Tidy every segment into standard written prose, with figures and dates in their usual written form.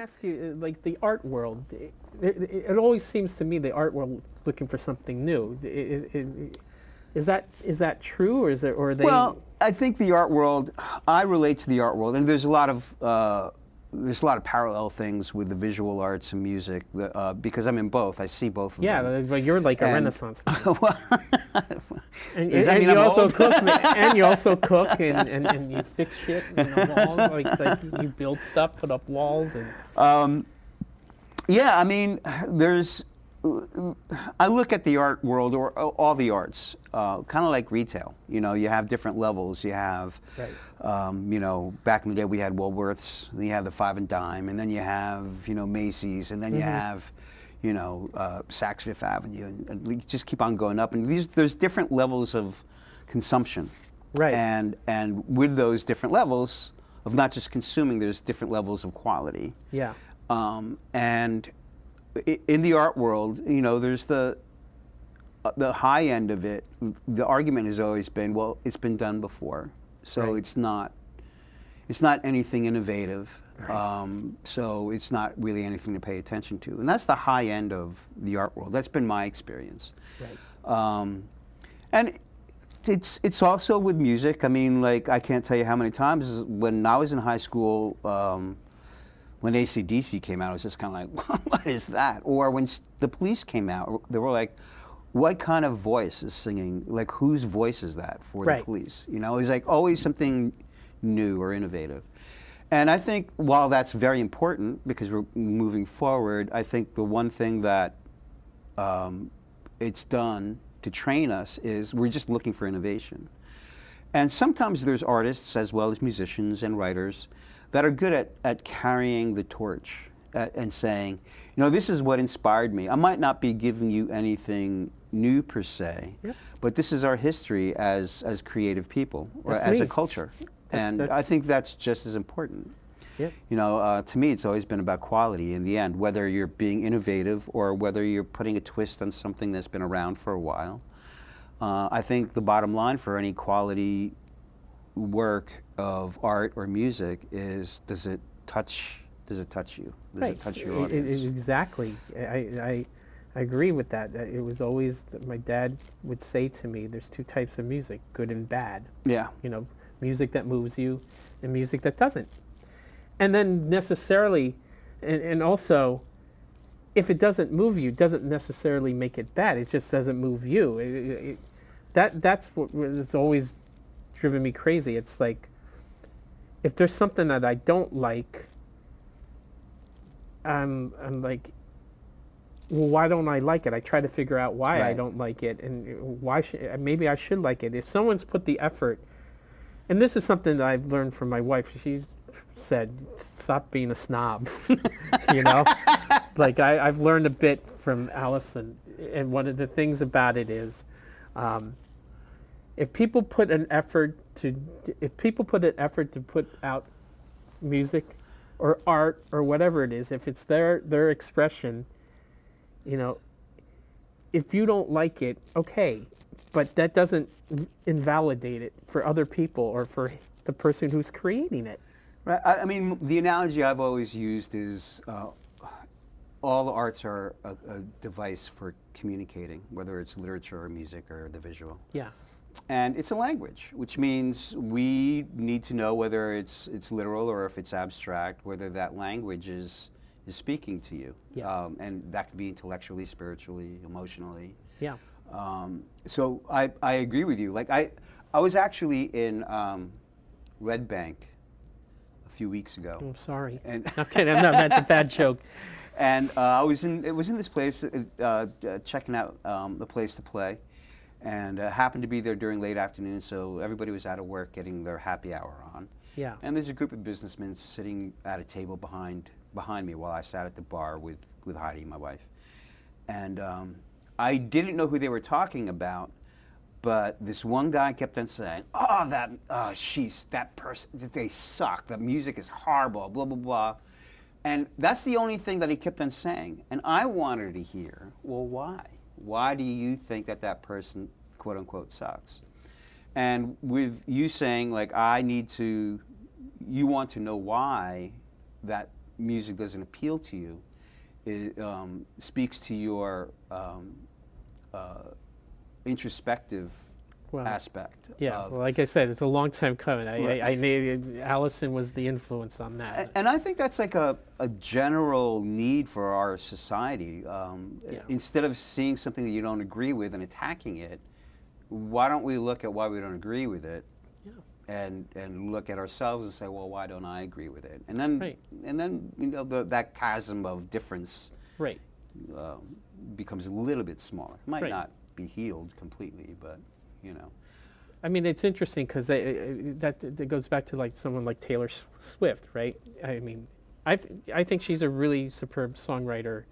ask you, like the art world, it always seems to me the art world is looking for something new. Is that true, or is it, or are they? Well, I think the art world, I relate to the art world, and there's a lot of parallel things with the visual arts and music because I'm in both. I see both of them. Yeah, but you're like a Renaissance man. And you you also cook, and you also cook, and you fix shit in the walls, like you build stuff, put up walls, and. Yeah, I mean, I look at the art world, or all the arts, kind of like retail. You know, you have different levels. You have, right. you know, back in the day we had Woolworths, then you have the Five and Dime, and then you have, you know, Macy's, and then you have, you know, Saks Fifth Avenue, and you just keep on going up. And there's different levels of consumption. Right. And with those different levels of not just consuming, there's different levels of quality. Yeah. And in the art world, you know, there's the high end of it. The argument has always been, well, it's been done before, so right. it's not anything innovative. Right. So it's not really anything to pay attention to, and that's the high end of the art world. That's been my experience. Right. And it's also with music. I mean, like, I can't tell you how many times when I was in high school. When AC/DC came out, it was just kind of like, what is that? Or when the Police came out, they were like, what kind of voice is singing? Like, whose voice is that for right. the Police? You know, it's like always something new or innovative. And I think while that's very important because we're moving forward, I think the one thing that it's done to train us is we're just looking for innovation. And sometimes there's artists as well as musicians and writers that are good at carrying the torch and saying, you know, this is what inspired me. I might not be giving you anything new per se, yeah. but this is our history as creative people, or as a culture. And I think that's just as important. Yeah. You know, to me, it's always been about quality in the end, whether you're being innovative or whether you're putting a twist on something that's been around for a while. I think the bottom line for any quality work of art or music is, does it touch you? Does right. it touch your audience? Exactly. I agree with that. It was always, my dad would say to me, there's two types of music, good and bad. Yeah. You know, music that moves you and music that doesn't. And then necessarily, and also, if it doesn't move you, doesn't necessarily make it bad. It just doesn't move you. That's what has always driven me crazy. It's like, if there's something that I don't like, I'm like, well, why don't I like it? I try to figure out why I don't like it, and why maybe I should like it. If someone's put the effort, and this is something that I've learned from my wife. She's said, stop being a snob. You know, like I've learned a bit from Allison, and one of the things about it is, if people put an effort to put out music or art or whatever it is, if it's their expression, you know, if you don't like it, okay, but that doesn't invalidate it for other people or for the person who's creating it. Right. I mean, the analogy I've always used is all the arts are a device for communicating, whether it's literature or music or the visual. Yeah. And it's a language, which means we need to know whether it's literal or if it's abstract, whether that language is speaking to you. Yeah. And that could be intellectually, spiritually, emotionally. Yeah. So I agree with you. Like I was actually in Red Bank a few weeks ago. I'm sorry. And I'm kidding. That's a bad joke. And it was in this place checking out the place to play. And happened to be there during late afternoon, so everybody was out of work getting their happy hour on. Yeah. And there's a group of businessmen sitting at a table behind me while I sat at the bar with Heidi, my wife. And I didn't know who they were talking about, but this one guy kept on saying, that person, they suck, the music is horrible, blah, blah, blah. And that's the only thing that he kept on saying. And I wanted to hear, well, why? Why do you think that person, quote unquote, sucks? And with you saying, like, you want to know why that music doesn't appeal to you, it speaks to your introspective aspect. Yeah, of, well, like I said, it's a long time coming. Right. I knew Allison was the influence on that. and I think that's like a general need for our society. Instead of seeing something that you don't agree with and attacking it, why don't we look at why we don't agree with it? And look at ourselves and say, well, why don't I agree with it? And then, you know, that chasm of difference becomes a little bit smaller. It might not be healed completely, but, you know. I mean, it's interesting because that goes back to like someone like Taylor Swift, right? I mean, I think she's a really superb songwriter,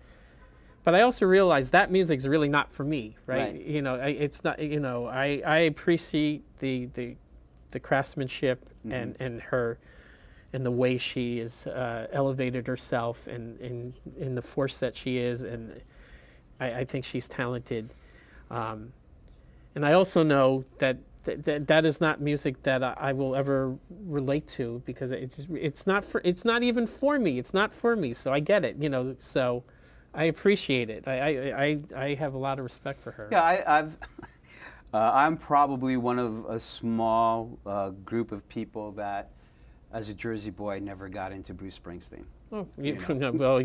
but I also realize that music's really not for me, right? You know, it's not. You know, I appreciate the craftsmanship and her and the way she is elevated herself and in the force that she is, and I think she's talented. And I also know that is not music that I will ever relate to, because it's not even for me. It's not for me. So I get it, you know. So I appreciate it. I have a lot of respect for her. Yeah, I'm probably one of a small group of people that, as a Jersey boy, never got into Bruce Springsteen. Oh, well,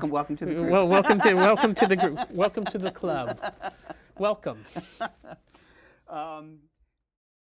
welcome to the group. Well, welcome to the group. Welcome to the club. Welcome.